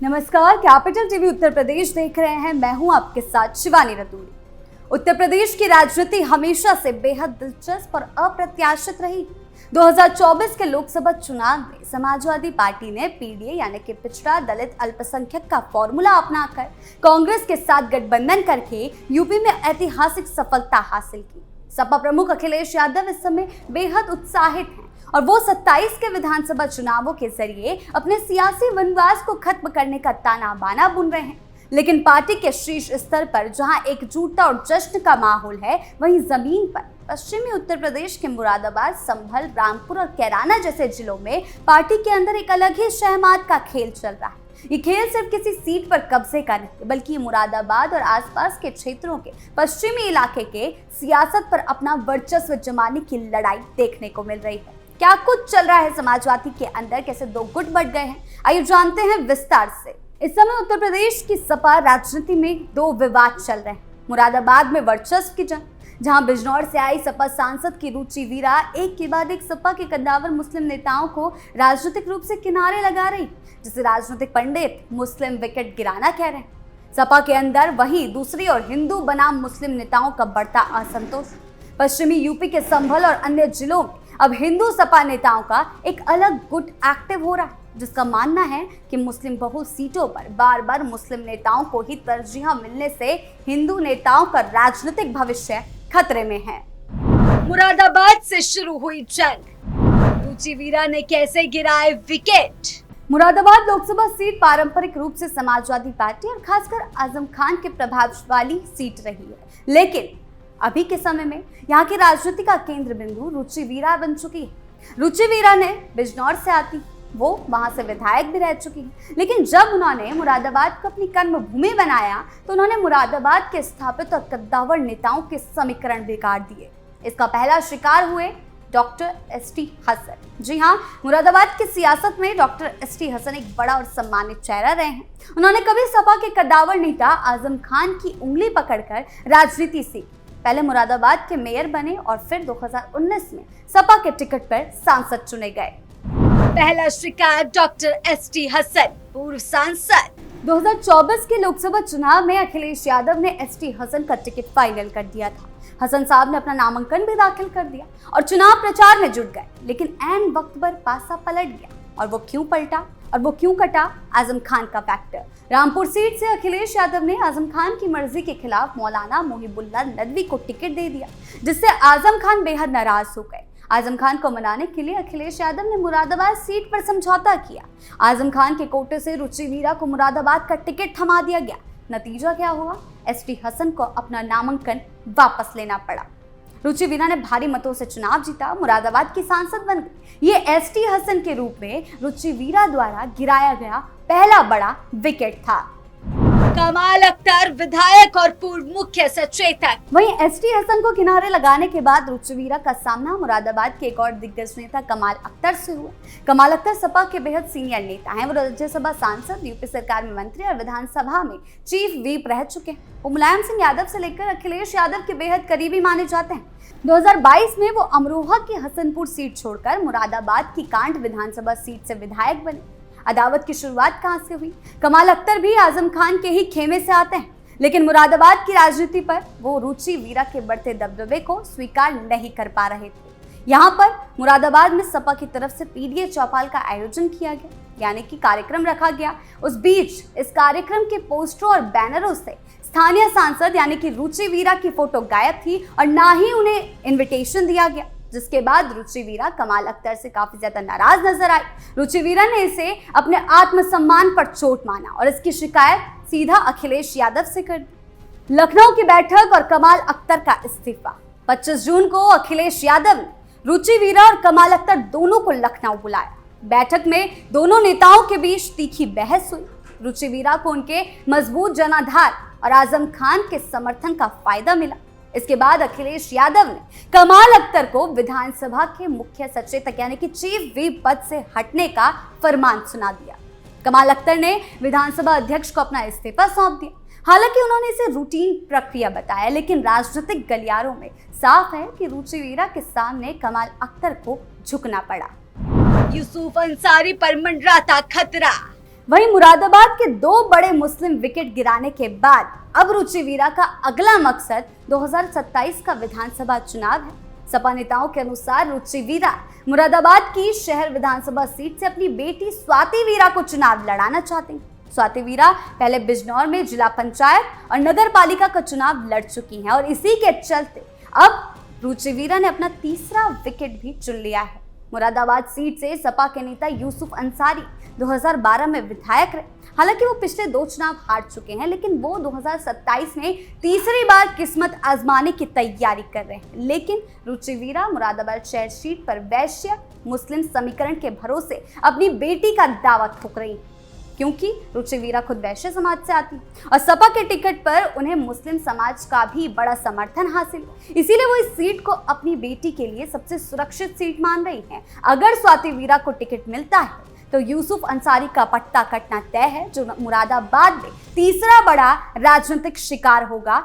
नमस्कार, capital TV Uttar Pradesh देख रहे हैं। मैं हूं आपके साथ शिवानी रतूड़ी। उत्तर प्रदेश की राजनीति हमेशा से बेहद दिलचस्प और अप्रत्याशित रही। 2024 के लोकसभा चुनाव में समाजवादी पार्टी ने पीडीए यानी कि पिछड़ा दलित अल्पसंख्यक का फॉर्मूला अपनाकर कांग्रेस के साथ गठबंधन करके यूपी में ऐतिहासिक सफलता हासिल की। सपा प्रमुख अखिलेश यादव इस समय बेहद उत्साहित हैं और वो 27 के विधानसभा चुनावों के जरिए अपने सियासी वनवास को खत्म करने का ताना बाना बुन रहे हैं। लेकिन पार्टी के शीर्ष स्तर पर जहां एकजुटता और जश्न का माहौल है, वहीं जमीन पर पश्चिमी उत्तर प्रदेश के मुरादाबाद, संभल, रामपुर और कैराना जैसे जिलों में पार्टी के अंदर एक अलग ही शहमात का खेल चल रहा है। ये खेल सिर्फ किसी सीट पर कब्जे का नहीं, बल्कि मुरादाबाद और आसपास के क्षेत्रों के पश्चिमी इलाके के सियासत पर अपना वर्चस्व जमाने की लड़ाई देखने को मिल रही है। क्या कुछ चल रहा है समाजवादी के अंदर, कैसे दो गुट बढ़ गए हैं, आइए जानते हैं विस्तार से। इस समय उत्तर प्रदेश की सपा राजनीति में दो विवाद चल रहे हैं। मुरादाबाद में वर्चस्व की जंग, जहां बिजनौर से आई सपा सांसद की रुचि वीरा एक के बाद एक सपा के कद्दावर मुस्लिम नेताओं को राजनीतिक रूप से किनारे लगा रही, जिसे राजनीतिक पंडित मुस्लिम विकेट गिराना कह रहे हैं। सपा के अंदर वहीं दूसरी ओर हिंदू बनाम मुस्लिम नेताओं का बढ़ता असंतोष। पश्चिमी यूपी के संभल और अन्य जिलों में अब हिंदू सपा नेताओं का एक अलग गुट एक्टिव हो रहा है, जिसका मानना है कि मुस्लिम बहुल सीटों पर बार बार मुस्लिम नेताओं को ही तरजीह मिलने से हिंदू नेताओं का राजनीतिक भविष्य खतरे में है। मुरादाबाद से शुरू हुई जंग, रुचि वीरा ने कैसे गिराए विकेट। मुरादाबाद लोकसभा सीट पारंपरिक रूप से समाजवादी पार्टी और खासकर आजम खान के प्रभाव वाली सीट रही है, लेकिन अभी के समय में यहाँ की राजनीति का केंद्र बिंदु रुचि वीरा बन चुकी है। रुचि वीरा ने बिजनौर से आती, वो वहां से विधायक भी रह चुकी है, लेकिन जब उन्होंने मुरादाबाद को अपनी कर्म भूमि बनाया तो उन्होंने मुरादाबाद के स्थापित और कद्दावर नेताओं के समीकरण बिगाड़ दिए। इसका पहला शिकार हुए डॉक्टर एसटी हसन। जी हाँ, मुरादाबाद की सियासत में डॉक्टर एसटी हसन एक बड़ा और सम्मानित चेहरा रहे हैं। उन्होंने कभी सपा के कद्दावर नेता आजम खान की उंगली पकड़कर राजनीति सीखी। पहले मुरादाबाद के मेयर बने और फिर 2019 में सपा के टिकट पर सांसद चुने गए। पहला शिकार डॉक्टर एसटी हसन, पूर्व सांसद। 2024 के लोकसभा चुनाव में अखिलेश यादव ने एसटी हसन का टिकट फाइनल कर दिया था। हसन साहब ने अपना नामांकन भी दाखिल कर दिया और चुनाव प्रचार में जुट गए, लेकिन ऐन वक्त पर पासा पलट गया। और वो क्यों पलटा और वो क्यों कटा? आजम खान का फैक्टर। रामपुर सीट से अखिलेश यादव ने आजम खान की मर्जी के खिलाफ मौलाना मोहिबुल्लाह नदवी को टिकट दे दिया, जिससे आजम खान बेहद नाराज हो गए। आजम खान को मनाने के लिए अखिलेश यादव ने मुरादाबाद सीट पर समझौता किया। आजम खान के कोटे से रुचि वीरा को मुरादाबाद का टिकट थमा दिया गया। नतीजा क्या हुआ? एसटी हसन को अपना नामांकन वापस लेना पड़ा। रुचि वीरा ने भारी मतों से चुनाव जीता, मुरादाबाद की सांसद बन गई। ये एसटी हसन के रूप में रुचि वीरा द्वारा गिराया गया पहला बड़ा विकेट था। कमाल अख्तर, विधायक और पूर्व मुख्य सचेतक। वहीं एसटी हसन को किनारे लगाने के बाद रुचि वीरा का सामना मुरादाबाद के एक और दिग्गज नेता कमाल अख्तर से हुआ। कमाल अख्तर सपा के बेहद सीनियर नेता हैं। वो राज्यसभा सांसद, यूपी सरकार में मंत्री और विधानसभा में चीफ व्हिप रह चुके हैं। वो मुलायम सिंह यादव से लेकर अखिलेश यादव के बेहद करीबी माने जाते हैं। 2022 में वो अमरोहा की हसनपुर सीट छोड़कर मुरादाबाद की कांट विधानसभा सीट से विधायक बने। अदावत की शुरुआत कहां से हुई? कमाल अख्तर भी आजम खान के ही खेमे से आते हैं, लेकिन मुरादाबाद की राजनीति पर वो रुचि वीरा के बढ़ते दबदबे को स्वीकार नहीं कर पा रहे थे। यहाँ पर मुरादाबाद में सपा की तरफ से पीडीए चौपाल का आयोजन किया गया, यानी कि कार्यक्रम रखा गया। उस बीच इस कार्यक्रम के पोस्टरों और बैनरों से स्थानीय सांसद यानी कि रुचि वीरा की फोटो गायब थी और ना ही उन्हें इन्विटेशन दिया गया, जिसके बाद रुचि वीरा कमाल अख्तर से काफी ज्यादा नाराज नजर आई। रुचि वीरा ने इसे अपने आत्मसम्मान पर चोट माना और इसकी शिकायत सीधा अखिलेश यादव से कर दी। लखनऊ की बैठक और कमाल अख्तर का इस्तीफा। 25 जून को अखिलेश यादव ने रुचि वीरा और कमाल अख्तर दोनों को लखनऊ बुलाया। बैठक में दोनों नेताओं के बीच तीखी बहस हुई। रुचि वीरा को उनके मजबूत जनाधार और आजम खान के समर्थन का फायदा मिला। इसके बाद अखिलेश यादव ने कमाल अख्तर को विधानसभा के मुख्य सचेतक यानी कि चीफ व्हिप पद से हटने का फरमान सुना दिया। कमाल अख्तर ने विधानसभा अध्यक्ष को अपना इस्तीफा सौंप दिया। हालांकि उन्होंने इसे रूटीन प्रक्रिया बताया, लेकिन राजनीतिक गलियारों में साफ है कि रुचि वीरा के सामने कमाल अख्तर को झुकना पड़ा। यूसुफ अंसारी पर मंडराता खतरा। वहीं मुरादाबाद के 2 बड़े मुस्लिम विकेट गिराने के बाद अब रुचि वीरा का अगला मकसद 2027 का विधानसभा चुनाव है। सपा नेताओं के अनुसार रुचि वीरा मुरादाबाद की शहर विधानसभा सीट से अपनी बेटी स्वाति वीरा को चुनाव लड़ाना चाहते हैं। स्वाति वीरा पहले बिजनौर में जिला पंचायत और नगर पालिका का चुनाव लड़ चुकी हैं और इसी के चलते अब रुचि वीरा ने अपना तीसरा विकेट भी चुन लिया है। मुरादाबाद सीट से सपा के नेता यूसुफ अंसारी 2012 में विधायक रहे। हालांकि वो पिछले 2 चुनाव हार चुके हैं, लेकिन वो 2027 में तीसरी बार किस्मत आजमाने की तैयारी कर रहे हैं। लेकिन रुचि वीरा मुरादाबाद शहर सीट पर वैश्य मुस्लिम समीकरण के भरोसे अपनी बेटी का दावा ठोक रही है, क्योंकि रुचि वीरा खुद वैश्य समाज से आती है और सपा के टिकट पर उन्हें मुस्लिम समाज का भी बड़ा समर्थन हासिल, इसीलिए वो इस सीट को अपनी बेटी के लिए सबसे सुरक्षित सीट मान रही हैं। अगर स्वाति वीरा को टिकट मिलता है तो यूसुफ अंसारी का पट्टा कटना तय है, जो मुरादाबाद में तीसरा बड़ा राजनीतिक शिकार होगा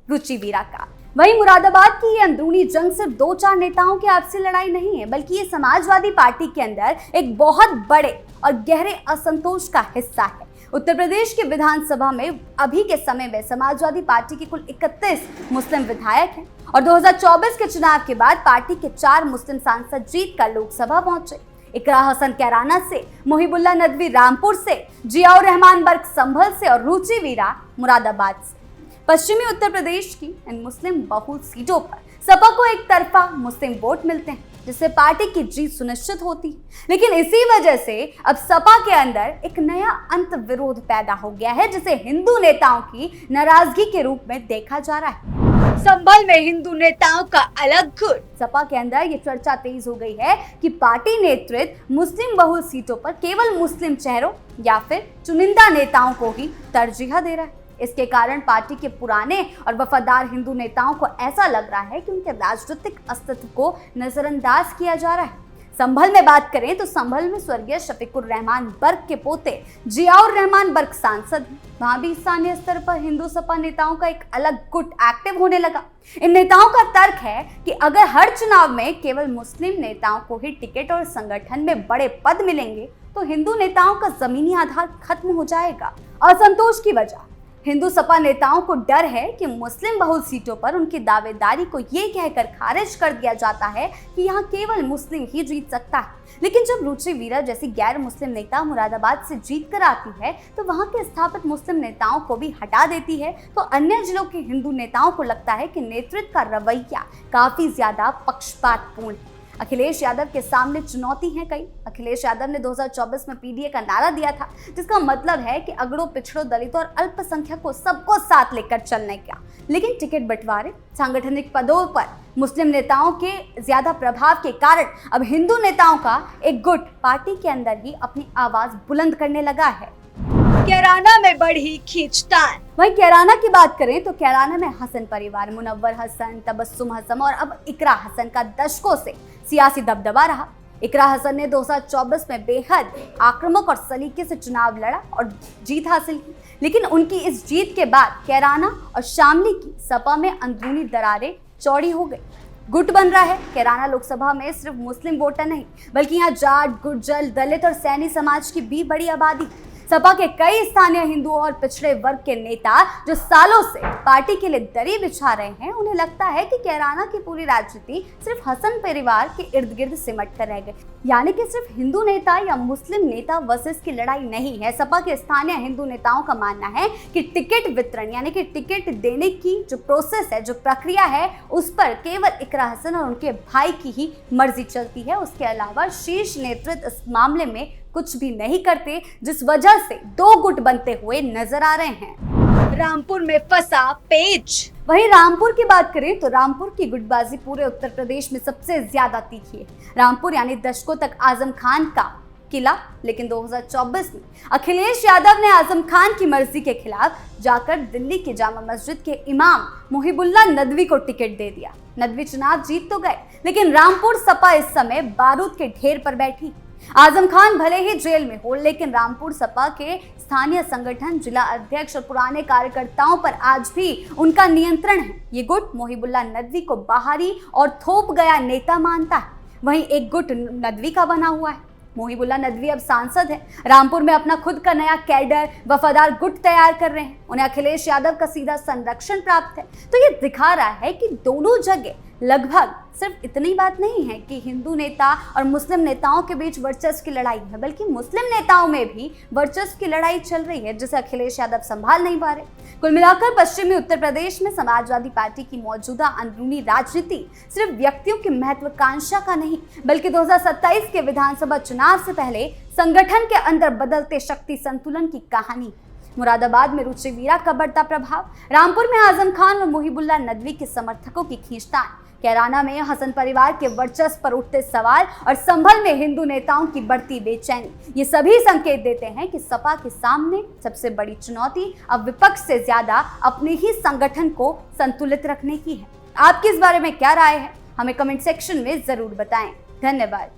रुचि वीरा का। वहीं मुरादाबाद की ये अंदरूनी जंग सिर्फ 2-4 नेताओं की आपसी लड़ाई नहीं है, बल्कि ये समाजवादी पार्टी के अंदर एक बहुत बड़े और गहरे असंतोष का हिस्सा है। उत्तर प्रदेश की विधानसभा में अभी के समय में समाजवादी पार्टी के कुल 31 मुस्लिम विधायक हैं और 2024 के चुनाव के बाद पार्टी के 4 मुस्लिम सांसद जीत कर लोकसभा पहुंचे। इकरा हसन कैराना से, मोहिबुल्ला नदवी रामपुर से, जियाउर रहमान बर्क संभल से और रुचि वीरा मुरादाबाद से। पश्चिमी उत्तर प्रदेश की इन मुस्लिम बहुल सीटों पर सपा को एक तरफा मुस्लिम वोट मिलते हैं, जिससे पार्टी की जीत सुनिश्चित होती है। लेकिन इसी वजह से अब सपा के अंदर एक नया अंत विरोध पैदा हो गया है, जिसे हिंदू नेताओं की नाराजगी के रूप में देखा जा रहा है। संभल में हिंदू नेताओं का अलग गुट। सपा के अंदर ये चर्चा तेज हो गई है कि पार्टी नेतृत्व मुस्लिम बहुल सीटों पर केवल मुस्लिम चेहरों या फिर चुनिंदा नेताओं को ही तरजीह दे रहा है। इसके कारण पार्टी के पुराने और वफादार हिंदू नेताओं को ऐसा लग रहा है कि उनके राजनीतिक अस्तित्व को नजरअंदाज किया जा रहा है। संभल में बात करें तो संभल में स्वर्गीय शफीकुर रहमान बर्क के पोते जियाउर रहमान बर्क सांसद हैं। वहां भी स्थानीय स्तर पर हिंदू सपा नेताओं का एक अलग गुट एक्टिव होने लगा। इन नेताओं का तर्क है कि अगर हर चुनाव में केवल मुस्लिम नेताओं को ही टिकट और संगठन में बड़े पद मिलेंगे तो हिंदू नेताओं का जमीनी आधार खत्म हो जाएगा। असंतोष की वजह हिंदू सपा नेताओं को डर है कि मुस्लिम बहुल सीटों पर उनकी दावेदारी को ये कहकर खारिज कर दिया जाता है कि यहाँ केवल मुस्लिम ही जीत सकता है। लेकिन जब रुचि वीरा जैसी गैर मुस्लिम नेता मुरादाबाद से जीत कर आती है तो वहाँ के स्थापित मुस्लिम नेताओं को भी हटा देती है, तो अन्य जिलों के हिंदू नेताओं को लगता है कि नेतृत्व का रवैया काफी ज्यादा पक्षपातपूर्ण है। अखिलेश यादव के सामने चुनौती है कई। अखिलेश यादव ने 2024 में पीडीए का नारा दिया था, जिसका मतलब है कि अगड़ों, पिछड़ों, दलितों और अल्पसंख्यकों सबको साथ लेकर चलने का। लेकिन टिकट बंटवारे, सांगठनिक पदों पर मुस्लिम नेताओं के ज्यादा प्रभाव के कारण अब हिंदू नेताओं का एक गुट पार्टी के अंदर ही अपनी आवाज बुलंद करने लगा है। कैराना में बढ़ी खींचतान। वहीं कैराना की बात करें तो कैराना में हसन परिवार, मुनव्वर हसन, तबस्सुम हसन और अब इकरा हसन का दशकों से सियासी दबदबा रहा। इकरा हसन ने 2024 में बेहद आक्रामक और सलीके से चुनाव लड़ा और जीत हासिल की, लेकिन उनकी इस जीत के बाद कैराना और शामली की सपा में अंदरूनी दरारें चौड़ी हो गई। गुट बन रहा है। कैराना लोकसभा में सिर्फ मुस्लिम वोटर नहीं, बल्कि यहाँ जाट, गुर्जर, दलित और सैनी समाज की भी बड़ी आबादी। सपा के कई स्थानीय हिंदुओं और पिछड़े वर्ग के नेता जो सालों से पार्टी के लिए दरी बिछा रहे हैं, उन्हें लगता है कि कैराना की पूरी राजनीति सिर्फ हसन परिवार के इर्द गिर्द सिमट कर रह गई। यानी कि सिर्फ हिंदू नेता या मुस्लिम नेता वर्सेस की लड़ाई नहीं है। सपा के स्थानीय हिंदू नेताओं का मानना है कि टिकट वितरण यानी कि टिकट देने की जो प्रोसेस है, जो प्रक्रिया है, उस पर केवल इकरा हसन और उनके भाई की ही मर्जी चलती है। उसके अलावा शीर्ष नेतृत्व इस मामले में कुछ भी नहीं करते, जिस वजह से 2 गुट बनते हुए नजर आ रहे हैं। रामपुर में फंसा पेच। वहीं रामपुर की बात करें तो रामपुर की गुटबाजी पूरे उत्तर प्रदेश में सबसे ज्यादा तीखी है। रामपुर यानी दशकों तक आजम खान का किला, लेकिन 2024 में अखिलेश यादव ने आजम खान की मर्जी के खिलाफ जाकर दिल्ली के जामा मस्जिद के इमाम मोहिबुल्ला नदवी को टिकट दे दिया। नदवी चुनाव जीत तो गए, लेकिन रामपुर सपा इस समय बारूद के ढेर पर बैठी। आजम खान भले ही जेल में हो, लेकिन रामपुर सपा के स्थानीय संगठन, जिला अध्यक्ष और पुराने कार्यकर्ताओं पर आज भी उनका नियंत्रण है। ये गुट मोहिबुल्लाह नदवी को बाहरी और थोप गया नेता मानता है। वहीं एक गुट नदवी का बना हुआ है। मोहिबुल्लाह नदवी अब सांसद है। रामपुर में अपना खुद का नया कैडर, वफादार गुट तैयार कर रहे हैं। उन्हें अखिलेश यादव का सीधा संरक्षण प्राप्त है। तो ये दिखा रहा है कि दोनों जगह लगभग सिर्फ इतनी बात नहीं है कि हिंदू नेता और मुस्लिम नेताओं के बीच वर्चस्व की लड़ाई है, बल्कि मुस्लिम नेताओं में भी वर्चस्व की लड़ाई चल रही है, जिसे अखिलेश यादव संभाल नहीं पा रहे। कुल मिलाकर पश्चिमी उत्तर प्रदेश में समाजवादी पार्टी की मौजूदा अंदरूनी राजनीति सिर्फ व्यक्तियों की महत्वाकांक्षा का नहीं, बल्कि 2027 के विधानसभा चुनाव से पहले संगठन के अंदर बदलते शक्ति संतुलन की कहानी। मुरादाबाद में रुचि वीरा का बढ़ता प्रभाव, रामपुर में आजम खान और मोहिबुल्लाह नदवी के समर्थकों की खींचतान, कैराना में हसन परिवार के वर्चस्व पर उठते सवाल और संभल में हिंदू नेताओं की बढ़ती बेचैनी, ये सभी संकेत देते हैं कि सपा के सामने सबसे बड़ी चुनौती अब विपक्ष से ज्यादा अपने ही संगठन को संतुलित रखने की है। आपकी इस बारे में क्या राय है? हमें कमेंट सेक्शन में जरूर बताएं। धन्यवाद।